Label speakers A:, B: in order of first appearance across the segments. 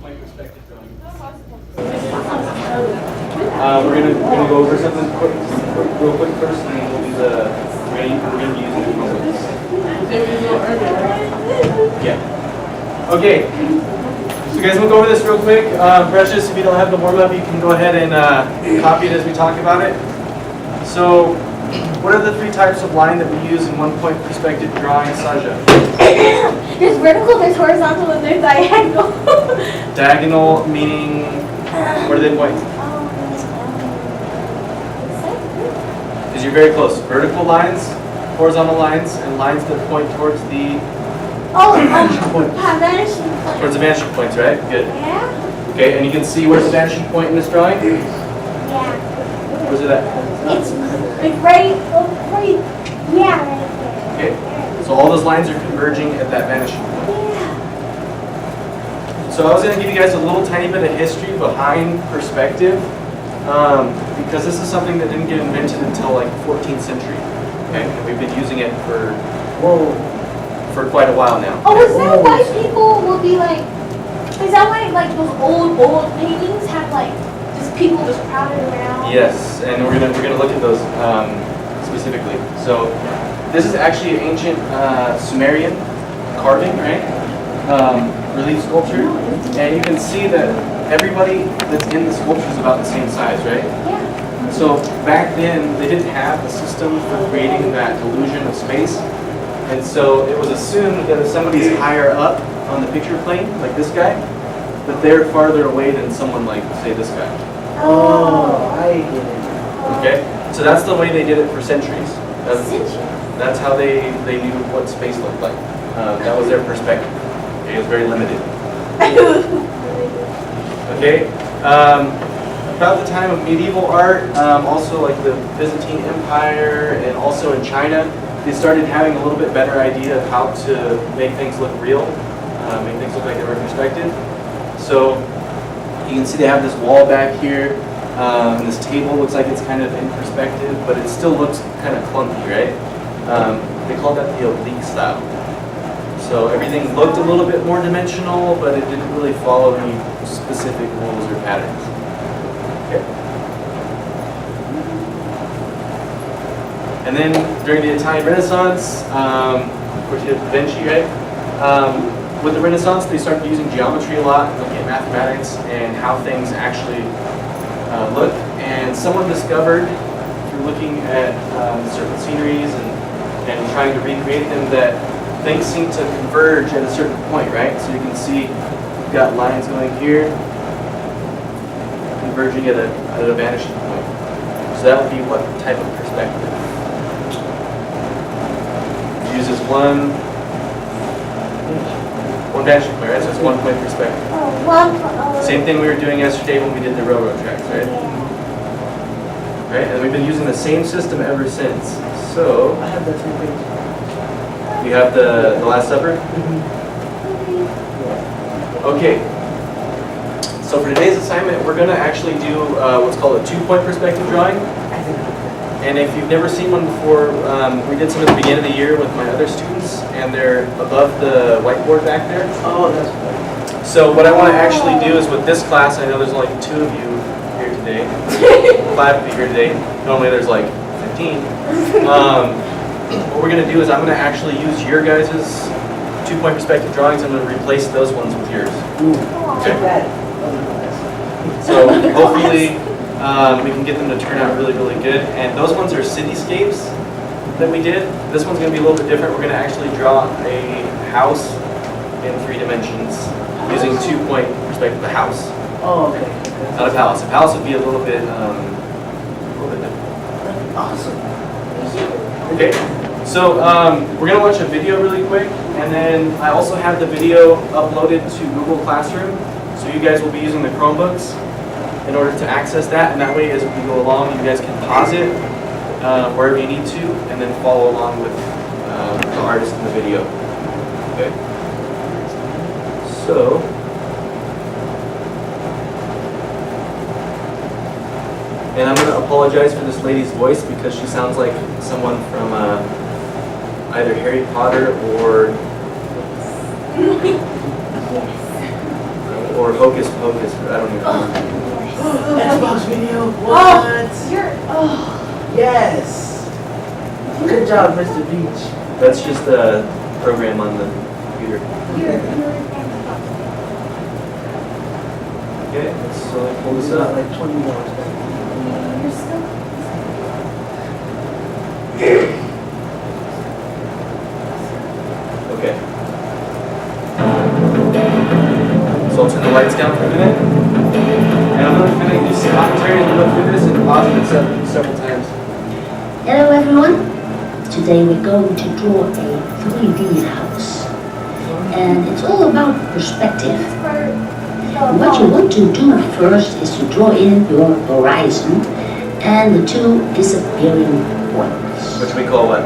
A: 2-point perspective drawing. We're gonna go over something real quick first, and then we'll do we're gonna be using the Chromebooks. Yeah. Okay. So you guys, we'll go over this real quick. Precious, if you don't have the warm up, you can go ahead and copy it as we talk about it. So, what are the 3 types of line that we use in 1-point perspective drawing, Saja?
B: There's vertical, there's horizontal, and there's diagonal.
A: Diagonal meaning, where do they point? Because you're very close. Vertical lines, horizontal lines, and lines that point towards the
B: vanishing point.
A: towards the vanishing points, right? Good.
B: Yeah?
A: Okay, and you can see where's the vanishing point in this drawing?
B: Yeah.
A: Where's it at?
B: It's right, yeah, right there.
A: Okay, so all those lines are converging at that vanishing point.
B: Yeah.
A: So I was going to give you guys a little tiny bit of history behind perspective, because this is something that didn't get invented until like the 14th century. Okay, and we've been using it for quite a while now.
B: Oh, is that why people will be like, is that why like those old paintings have like just people just crowded around?
A: Yes, and we're gonna look at those specifically. So this is actually an ancient Sumerian carving, right? Relief sculpture, and you can see that everybody that's in the sculpture is about the same size, right?
B: Yeah.
A: So back then they didn't have a system for creating that illusion of space, and so it was assumed that if somebody's higher up on the picture plane, like this guy, that they're farther away than someone like, say, this guy.
B: Oh,
C: I get it.
A: Okay, so that's the way they did it for centuries.
B: Centuries.
A: That's how they knew what space looked like. That was their perspective. Okay, it was very limited. Okay, about the time of medieval art, also like the Byzantine Empire and also in China, they started having a little bit better idea of how to make things look real, make things look like they were in perspective. So you can see they have this wall back here. This table looks like it's kind of in perspective, but it still looks kind of clunky, right? They call that the oblique style. So everything looked a little bit more dimensional, but it didn't really follow any specific rules or patterns. Okay. And then during the Italian Renaissance, of course you have Da Vinci, right? With the Renaissance, they started using geometry a lot, looking at mathematics and how things actually look. And someone discovered, through looking at certain sceneries and trying to recreate them, that things seem to converge at a certain point, right? So you can see you've got lines going here, converging at a vanishing point. So that would be what type of perspective? It uses one vanishing point, right? So it's 1-point perspective. Same thing we were doing yesterday when we did the railroad tracks, right? Right, and we've been using the same system ever since. So
C: I have that same page.
A: you have the Last Supper. Okay. So for today's assignment, we're going to actually do what's called a 2-point perspective drawing. And if you've never seen one before, we did some at the beginning of the year with my other students, and they're above the whiteboard back there.
C: Oh, that's right.
A: So what I want to actually do is with this class, I know there's only 2 of you here today, 5 of you here today. Normally there's like 15. What we're going to do is I'm going to actually use your guys' 2-point perspective drawings. I'm going to replace those ones with yours.
C: Ooh,
A: Okay.
C: bad.
A: So hopefully we can get them to turn out really, really good. And those ones are cityscapes that we did. This one's going to be a little bit different. We're going to actually draw a house in 3 dimensions using 2-point perspective. The house,
C: Oh, okay.
A: not a palace. A palace would be a little bit different.
C: Awesome.
A: Okay, so we're going to watch a video really quick, and then I also have the video uploaded to Google Classroom, so you guys will be using the Chromebooks in order to access that, and that way as we go along, you guys can pause it wherever you need to, and then follow along with the artist in the video. Okay, so and I'm going to apologize for this lady's voice because she sounds like someone from either Harry Potter or or Hocus Pocus, I don't even know.
C: Xbox video.
B: Oh,
C: What?
B: you're, oh.
C: Yes. Good job, Mr. Beach.
A: That's just a program on the computer.
B: You're Xbox.
A: Okay, so pull this
C: Got
A: up.
C: like 20 more.
B: You're still.
A: Okay. So I'll turn the lights down for a minute. And I'm going to use commentary and go through this and pause it several times.
D: Hello everyone. Today we're going to draw a 3D house. And it's all about perspective. What you want to do first is to draw in your horizon and the two disappearing points.
A: Which we call what?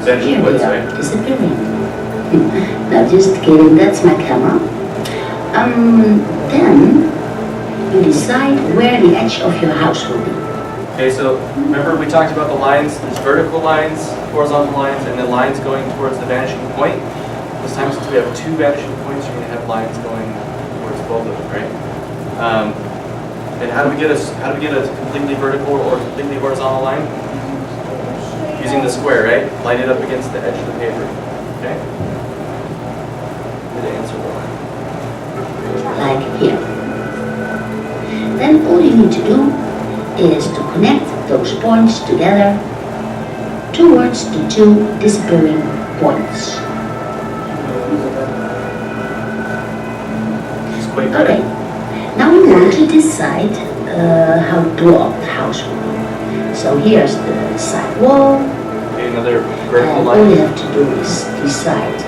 A: Vanishing
D: Here
A: points,
D: they
A: right?
D: are, disappearing. No, just kidding, that's my camera. Then you decide where the edge of your house will be.
A: Okay, so remember we talked about the lines, there's vertical lines, horizontal lines, and then lines going towards the vanishing point. This time, since we have two vanishing points, you're going to have lines going towards both of them, right? And how do we get a completely vertical or completely horizontal line? Using the square, right? Line it up against the edge of the paper. Okay? Good answer the line.
D: Like here. Then all you need to do is to connect those points together towards the two disappearing points.
A: It's quite better.
D: Okay, now we want to decide how tall the house will be. So here's the side wall,
A: Okay, another vertical
D: and all you
A: line.
D: have to do is decide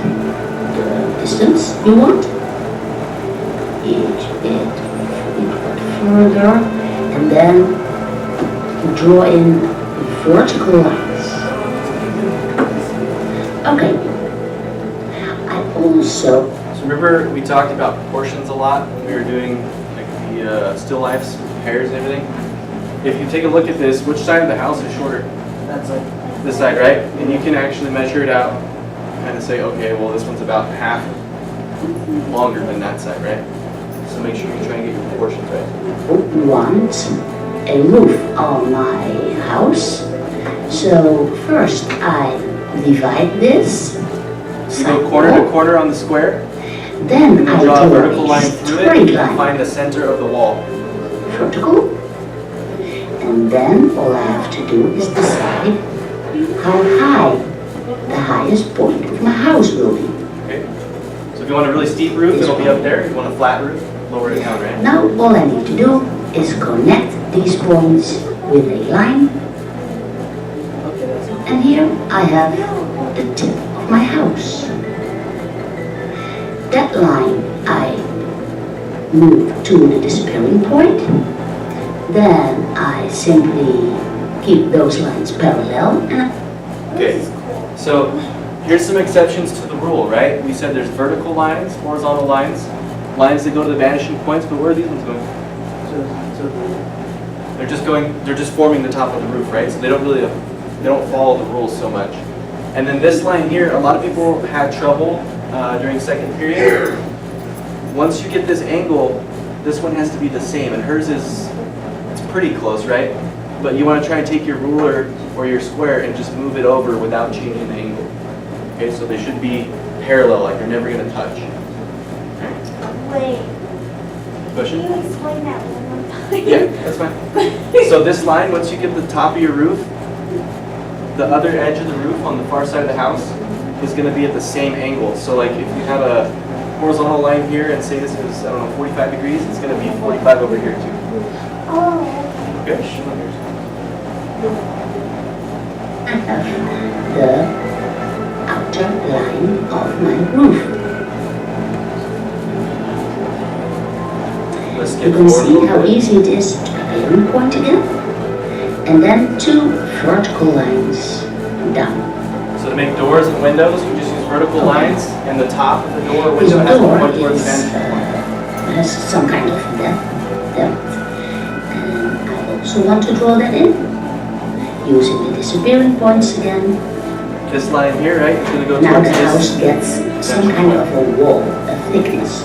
D: the distance you want. Each bit further, and then draw in vertical lines. Okay. I also
A: So remember we talked about proportions a lot when we were doing like the still lifes, hairs and everything? If you take a look at this, which side of the house is shorter?
C: That's like,
A: This side, right? And you can actually measure it out, kind of say, okay, well this one's about half longer than that side, right? So make sure you try and get your proportions right.
D: want a roof on my house. So first I divide this.
A: You go corner to corner on the square,
D: Then
A: and
D: I
A: then draw a
D: draw
A: vertical
D: a
A: line through it,
D: straight
A: and
D: line.
A: find the center of the wall.
D: Vertical. And then all I have to do is decide how high the highest point of my house will be.
A: Okay? So if you want a really steep roof, it'll be up there. If you want a flat roof, lower it down, right?
D: Now all I need to do is connect these points with a line.
C: okay, that's
D: And here I have the tip of my house. That line I move to the disappearing point. Then I simply keep those lines parallel and
A: Okay. So here's some exceptions to the rule, right? We said there's vertical lines, horizontal lines, lines that go to the vanishing points, but where are these ones going?
C: so
A: They're just forming the top of the roof, right? So they don't follow the rules so much. And then this line here, a lot of people had trouble during second period. Once you get this angle, this one has to be the same, and hers is, it's pretty close, right? But you want to try and take your ruler or your square and just move it over without changing the angle. Okay, so they should be parallel, like they're never going to touch.
B: Wait,
A: Question?
B: can you explain that one more time?
A: Yeah, that's fine. So this line, once you get the top of your roof, the other edge of the roof on the far side of the house is going to be at the same angle. So like if you have a horizontal line here and say this is, I don't know, 45 degrees, it's going to be 45 over here too.
B: Oh,
A: Okay?
D: I have the outer line of my roof.
A: Let's
D: You
A: get
D: can
A: forward a
D: see
A: little
D: how
A: bit.
D: easy it is to aim point again. And then two vertical lines down.
A: So to make doors and windows, you just use vertical lines, and the top of the door or
D: This
A: window has to
D: door
A: point towards the
D: is,
A: vanishing point.
D: has some kind of depth. And I also want to draw that in. Using the disappearing points again.
A: This line here, right, is going to go
D: Now
A: towards
D: the house
A: this.
D: gets some kind of a wall, a thickness.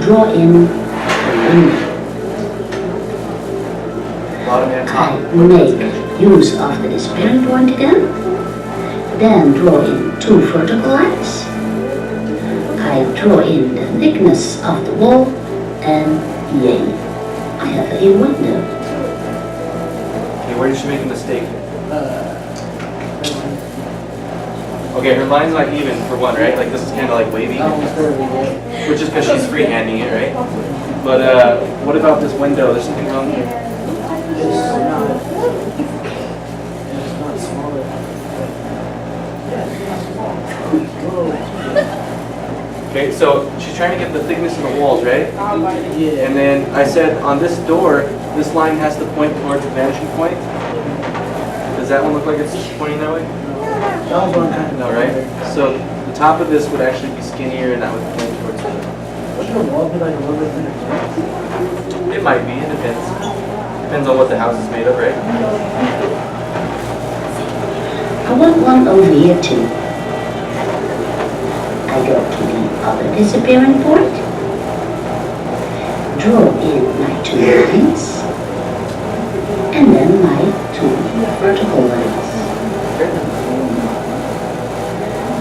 D: draw in a window.
A: Bottom and top.
D: I make use of the disappearing point again, then draw in 2 vertical lines. I draw in the thickness of the wall, and yay, I have a window.
A: Okay, where did she make a mistake? Okay, her line's not even for one, right? Like this is kind of like wavy, which is because she's freehanding it, right? But what about this window? There's something wrong here. Okay, so she's trying to get the thickness of the walls, right?
C: Yeah.
A: And then I said on this door, this line has to point towards the vanishing point. Does that one look like it's pointing that way?
C: That was one kind of.
A: No, right? So the top of this would actually be skinnier and that would point towards the...
C: Wouldn't the wall be like a little bit thinner?
A: It might be, it depends. Depends on what the house is made of, right?
D: I want one over here too. I go to the other disappearing point, draw in my 2 lines, and then my 2 vertical lines.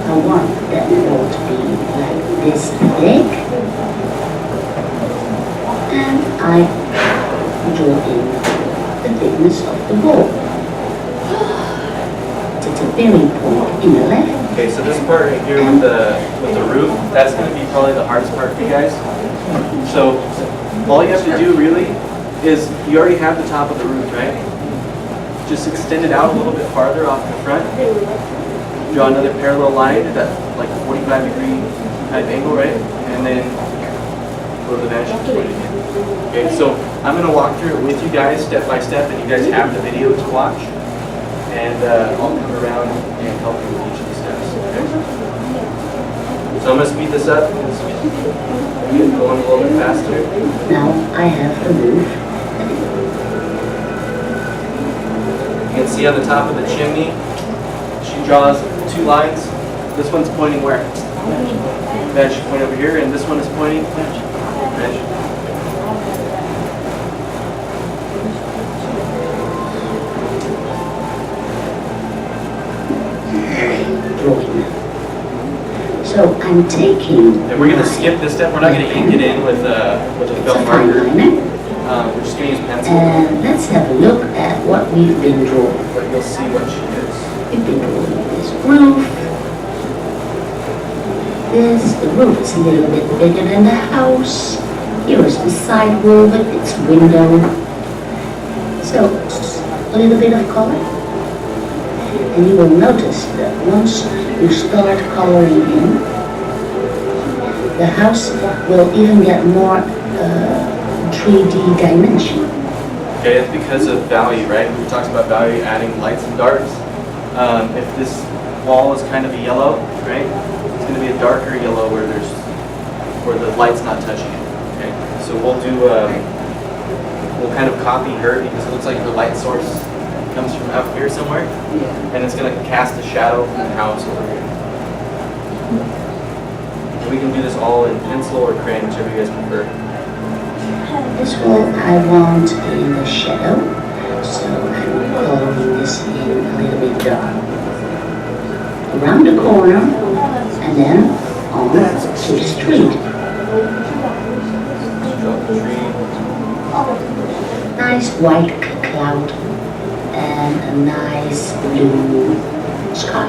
D: I want that wall to be like this big, and I draw in the thickness of the wall. Disappearing point in the left.
A: Okay, so this part right here with the roof, that's going to be probably the hardest part for you guys. So all you have to do really is you already have the top of the roof, right? Just extend it out a little bit farther off the front. Draw another parallel line at that like 45-degree type angle, right? And then go to the vanishing point again. Okay, so I'm going to walk through it with you guys step by step, and you guys have the video to watch. And I'll come around and help you with each of the steps. Okay? So I'm going to speed this up. Get going a little bit faster.
D: Now I have a roof.
A: You can see on the top of the chimney, she draws 2 lines. This one's pointing where? That should point over here, and this one is pointing.
D: Drawing. So I'm taking.
A: And we're going to skip this step. We're not going to ink it in with the
D: It's a
A: felt
D: fine
A: marker.
D: liner.
A: We're just going to use pencil,
D: And let's have a look at what we've been drawing.
A: but you'll see what she is.
D: We've been drawing this roof. The roof is a little bit bigger than the house. Here is the side wall with its window. So, a little bit of color. And you will notice that once you start coloring in, the house will even get more 3D dimension.
A: Okay, it's because of value, right? We talked about value, adding lights and darks. If this wall is kind of a yellow, right? It's going to be a darker yellow where the light's not touching it. Okay, so we'll kind of copy her because it looks like her light source comes from out here somewhere,
C: Yeah.
A: and it's going to cast a shadow from the house over here. And we can do this all in pencil or crayon, whichever you guys prefer.
D: This wall I want in the shadow, so I'm coloring this in a little bit dark. Around the corner, and then on to the street.
A: Draw the tree.
D: Nice white cloud and a nice blue sky.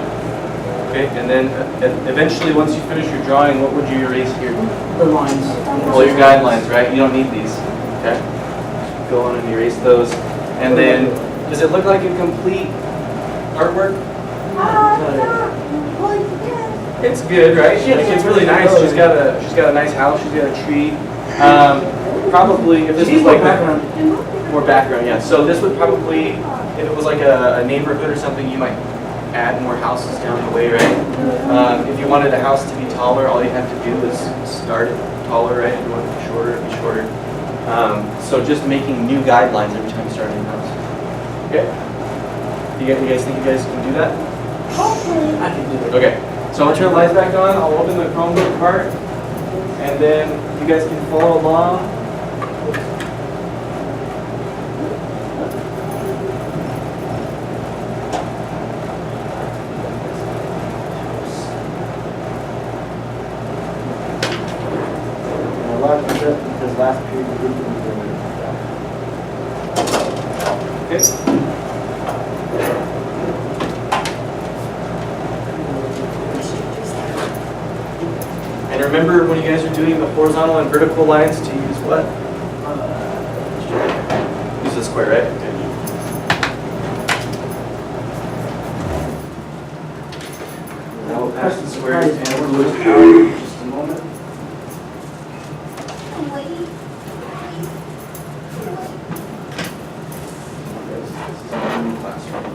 A: Okay, and then eventually, once you finish your drawing, what would you erase here?
C: The lines.
A: Well, your guidelines, right? You don't need these. Okay? Go on and erase those. And then, does it look like a complete artwork? It's good, right? Like, it's really nice. She's got a nice house. She's got a tree. Probably if this was like more background, yeah. So this would probably, if it was like a neighborhood or something, you might add more houses down the way, right? If you wanted a house to be taller, all you have to do is start it taller, right? If you want it to be shorter, it'd be shorter. So just making new guidelines every time you start a new house. Okay? You guys think you guys can do that?
C: I can do it.
A: Okay. So I'll turn the lights back on. I'll open the Chromebook part, and And then you guys can follow along.
C: And a lot of this because last period we didn't do
A: Okay. And remember when you guys are doing the horizontal and vertical lines to use what? Use the square, right? Okay. Now we'll pass the squares and we'll move out in just a moment.
B: Wait.
A: This is our new classroom.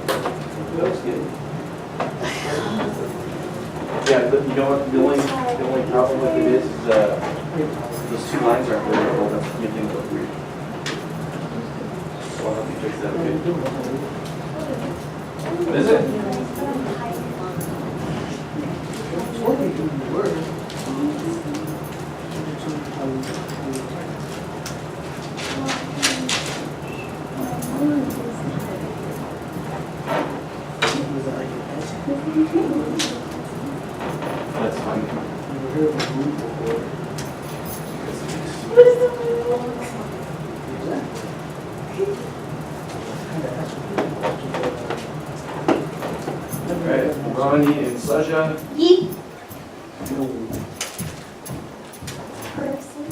A: Looks good. Yeah, but you know what, the only problem with it is, those two lines aren't vertical, that's making it look weird. So I'll help you fix that, okay? What is it? That's fine.
B: What is the rule?
A: Right, Ronnie and Saja.
B: Yeet. Person.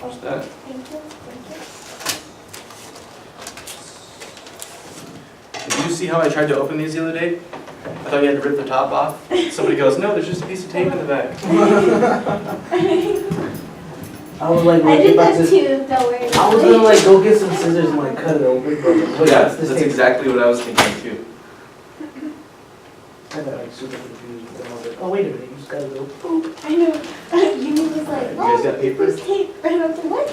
A: Watch that.
B: Thank you. Thank
A: Did you see how I tried to open these the other day? I thought you had to rip the top off. Somebody goes, no, there's just a piece of tape in the back.
C: I was like,
B: you. I
C: wait,
B: did
C: about
B: that
C: this.
B: too, don't worry.
C: I was gonna like go get some scissors and like cut it open, but
A: Yeah, that's exactly what I was thinking too.
C: I got like super confused. And I was like, oh wait a minute, you just gotta go.
B: Oh, I know. Yumi was like,
A: You guys got paper?
B: there's tape. And I was like, what?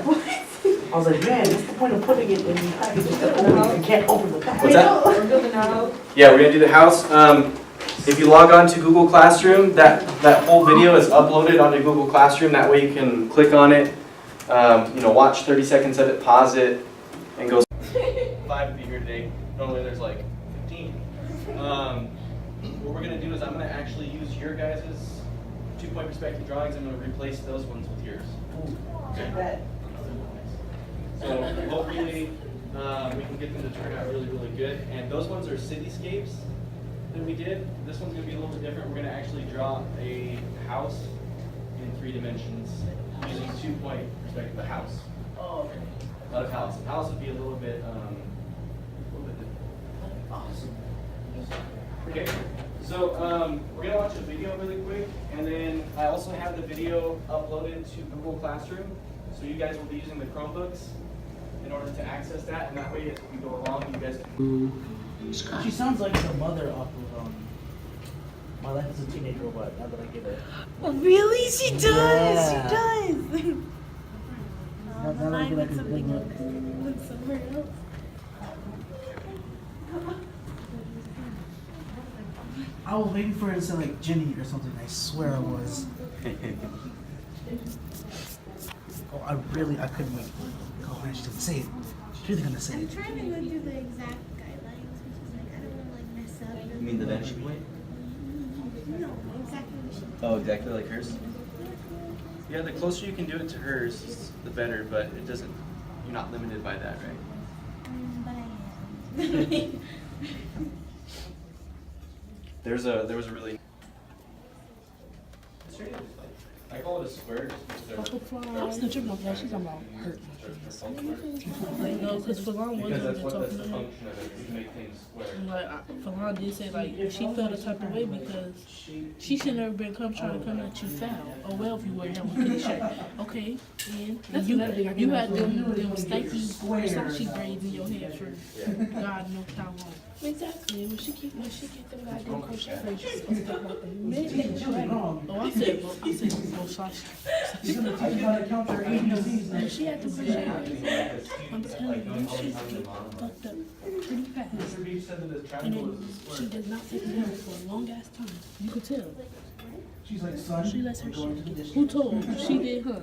B: What?
C: I was like, man, what's the point of putting it in the package? Just gotta open it. You can't open the package.
A: What's that?
B: We're building a house.
A: Yeah, we're gonna do the house. If you log on to Google Classroom, that whole video is uploaded onto Google Classroom. That way you can click on it, watch 30 seconds of it, pause it, and go. 5 to be here today. Normally there's like 15. What we're gonna do is I'm gonna actually use your guys' 2-point perspective drawings. I'm gonna replace those ones with yours. Okay. So hopefully we can get them to turn out really, really good. And those ones are cityscapes that we did. This one's gonna be a little bit different. We're gonna actually draw a house in 3 dimensions using 2-point perspective. A house.
C: Oh, okay.
A: Not a palace. A palace would be a little bit different.
C: Awesome.
A: Okay. So we're gonna watch a video really quick, and then I also have the video uploaded to Google Classroom. So you guys will be using the Chromebooks in order to access that, and that way as we go along, you guys can.
C: She sounds like the mother off of My Life as a Teenage Robot. Now that I get it.
E: Oh, really? She does.
C: Yeah.
E: She does.
C: Now that I get like a good look.
E: Look somewhere else.
C: I was waiting for her to say like Jenny or something. I swear I was. Oh, I couldn't wait. Oh man, she didn't say it. She's really gonna say
E: I'm
C: it.
E: trying to go through the exact guidelines, which is like I don't want to like mess up.
F: You mean the vanishing point?
E: No, exactly what she.
F: Oh, exactly like hers?
A: Yeah, the closer you can do it to hers, the better. But it doesn't. You're not limited by that, right?
E: But I am.
A: There was a really. I call it a square just because
G: That's the triple flash. She's talking about hurt my feelings. No, because Falon
A: because
G: wasn't
A: that's
G: even
A: what that's
G: talking
A: the
G: to her.
A: function of it, is to make things square.
G: Like Falon did say, like she felt a type of way because she should never been trying to come at you foul. Oh well, if you wear him with a shirt, okay. And you had them stanky Versace braids in your hair for God knows how long. Exactly. When she get them goddamn crochet braids, she's supposed to talk about the men. Oh, I said Versace.
C: She's gonna teach you how to count your ABCs.
G: And she had to crochet. I'm telling you, she get fucked up pretty fast.
A: Mr. Beach said that this
G: And
A: triangle
G: then
A: is a
G: she
A: square.
G: does not take it down for a long ass time. You could tell.
C: She's like, son,
G: She lets her
C: going to
G: shit.
C: the
G: Who
C: district.
G: told? She did, huh?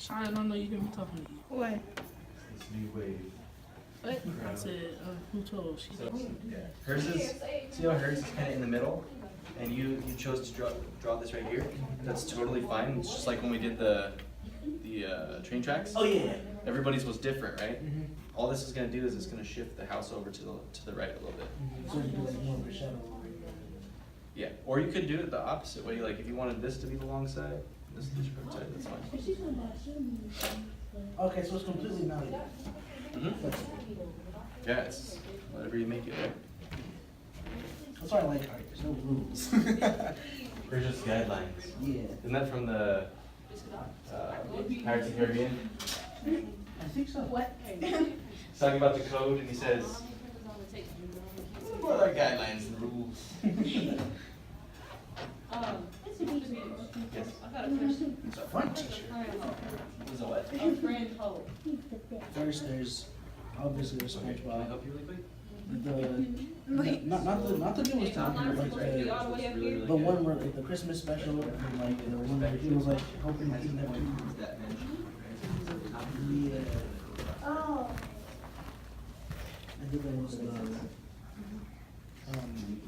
G: I don't know you hear me talking to you.
E: What?
A: This new wave.
G: What? I said, who told? She
A: So,
G: did.
A: yeah, hers is, see how hers is kind of in the middle? And you chose to draw this right here? That's totally fine. It's just like when we did the train tracks.
C: Oh, yeah.
A: Everybody's was different, right?
C: Mm-hmm.
A: All this is gonna do is it's gonna shift the house over to the right a little bit.
C: So you do like more of a shadow.
A: Yeah, or you could do it the opposite way, like if you wanted this to be the long side, this is the short side, that's fine.
C: Okay, so it's completely malleable.
A: Mhm. Yeah, it's whatever you make it, right?
C: That's why I like art. There's no rules.
A: They're just guidelines.
C: Yeah.
A: Isn't that from the Pirates of the Caribbean?
C: I think so. What?
A: He's talking about the code and he says, what are guidelines and rules? Yes.
F: I've got a question.
C: It's a fun t-shirt.
A: Is it what?
F: A friend told.
C: First, there's obviously the
A: Can I
C: SpongeBob.
A: help you really quick?
C: Not the newest time, but like
F: All the way up here.
C: the one where like the Christmas special, and like the one where he was like hoping to kidnap two. Yeah.
B: Oh.
C: I think that was
A: Can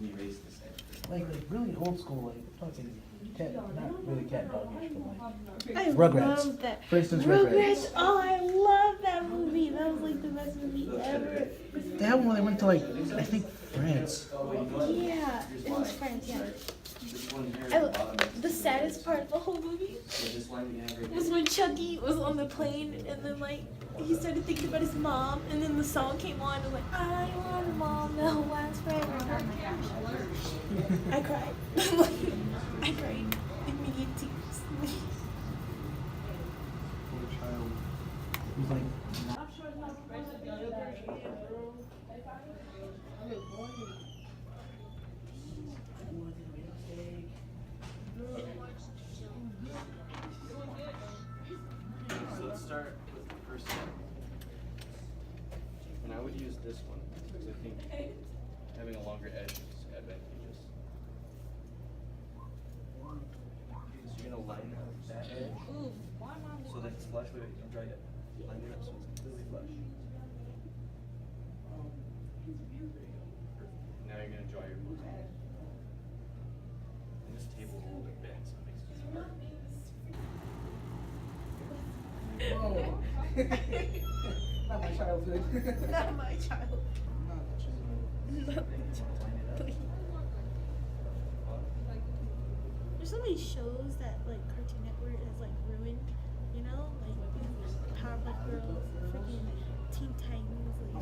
A: you erase this edge?
C: like really old school, like talking cat, not really cat doggish, but like
E: I
C: Rugrats.
E: love that.
C: For instance,
E: Rugrats. Oh, I love that movie. That was like the best movie ever.
C: They had one where they went to like I think France.
E: Yeah, it was Friends. Yeah.
A: This one here
E: I
A: at
E: lo-
A: the bottom.
E: The saddest part of the whole movie
A: So this line you have right
E: was
A: here.
E: when Chucky was on the plane and then like he started thinking about his mom and then the song came on and like I want a mom that will last forever. I cried. I cried immediate tears.
C: Poor child. He was like,
A: So let's start with the first one. And I would use this one because I think having a longer edge is advantageous. So you're gonna line up that edge so that it's flush. Wait, don't dry yet. Line it up so it's completely flush. There you go. Perfect. Now you're gonna draw your blue line. And this table's a little bit bent, so it makes it hard.
C: whoa. Not my childhood.
E: Not my child.
C: Not my childhood.
E: There's so many shows that like Cartoon Network has like ruined, you know, like Powerpuff Girls, freaking Teen Titans, like